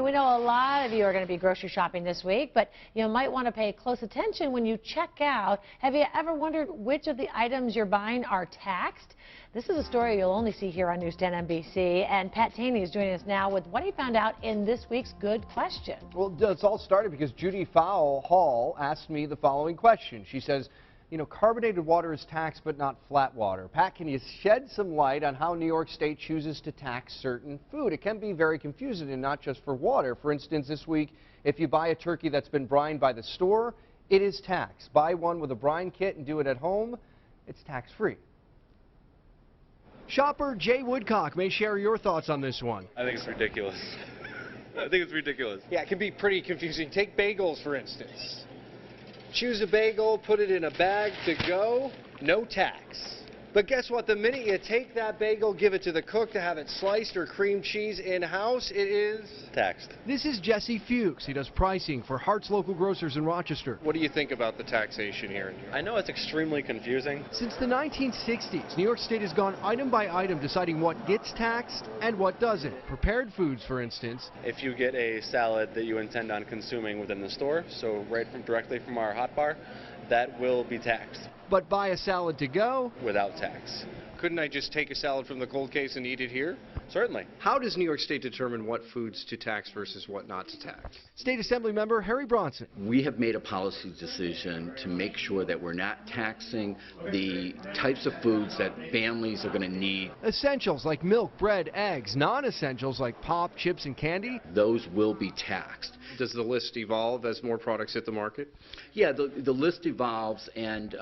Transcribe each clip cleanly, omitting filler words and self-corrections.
We know a lot of you are going to be grocery shopping this week, but you might want to pay close attention when you check out. Have you ever wondered which of the items you're buying are taxed? This is a story you'll only see here on Newsstand NBC, and Pat Taney is joining us now with what he found out in this week's Good Question. Well, it's all started because Judy Hall asked me the following question. She says, you know, carbonated water is taxed but not flat water. Pat, can you shed some light on how New York State chooses to tax certain food? It can be very confusing, and not just for water. For instance, this week, if you buy a turkey that's been brined by the store, it is taxed. Buy one with a brine kit and do it at home, it's tax-free. Shopper Jay Woodcock may share your thoughts on this one. I think it's ridiculous. I think it's ridiculous. Yeah, it can be pretty confusing. Take bagels, for instance. Choose a bagel, put it in a bag to go, no tax. But guess what? The minute you take that bagel, give it to the cook to have it sliced or cream cheese in-house, it is Taxed. This is Jesse Fuchs. He does pricing for Hart's Local Grocers in Rochester. What do you think about the taxation here in New York? I know it's extremely confusing. Since the 1960s, New York State has gone item by item deciding what gets taxed and what doesn't. Prepared foods, for instance. If you get a salad that you intend on consuming within the store, so directly from our hot bar, that will be taxed. But buy a salad to go without tax. Couldn't I just take a salad from the cold case and eat it here? Certainly. How does New York State determine what foods to tax versus what not to tax? State Assembly Member Harry Bronson. We have made a policy decision to make sure that we're not taxing the types of foods that families are going to need. Essentials like milk, bread, eggs. Non-essentials like pop, chips, and candy. Those will be taxed. Does the list evolve as more products hit the market? Yeah, the list evolves, and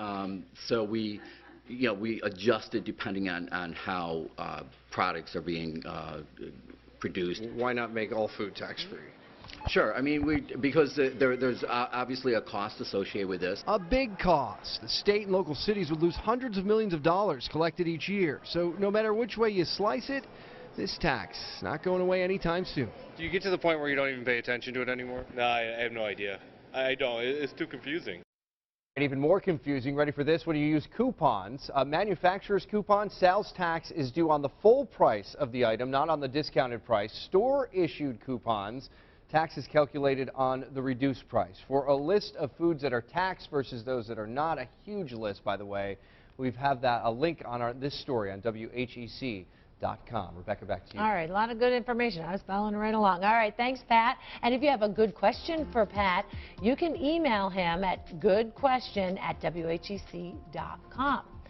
so we adjust it depending on how products are being produced. Why not make all food tax-free? Sure. I mean, because there's obviously a cost associated with this. A big cost. The state and local cities would lose hundreds of millions of dollars collected each year. So no matter which way you slice it, this tax not going away anytime soon. Do you get to the point where you don't even pay attention to it anymore? No, I have no idea. I don't. It's too confusing. And even more confusing, ready for this, when you use coupons. A manufacturer's coupon, sales tax is due on the full price of the item, not on the discounted price. Store-issued coupons, tax is calculated on the reduced price. For a list of foods that are taxed versus those that are not, a huge list, by the way, we have a link on this story on WHEC.com. Rebecca, back to you. All right, a lot of good information. I was following right along. All right, thanks, Pat. And if you have a good question for Pat, you can email him at goodquestion@WHEC.com.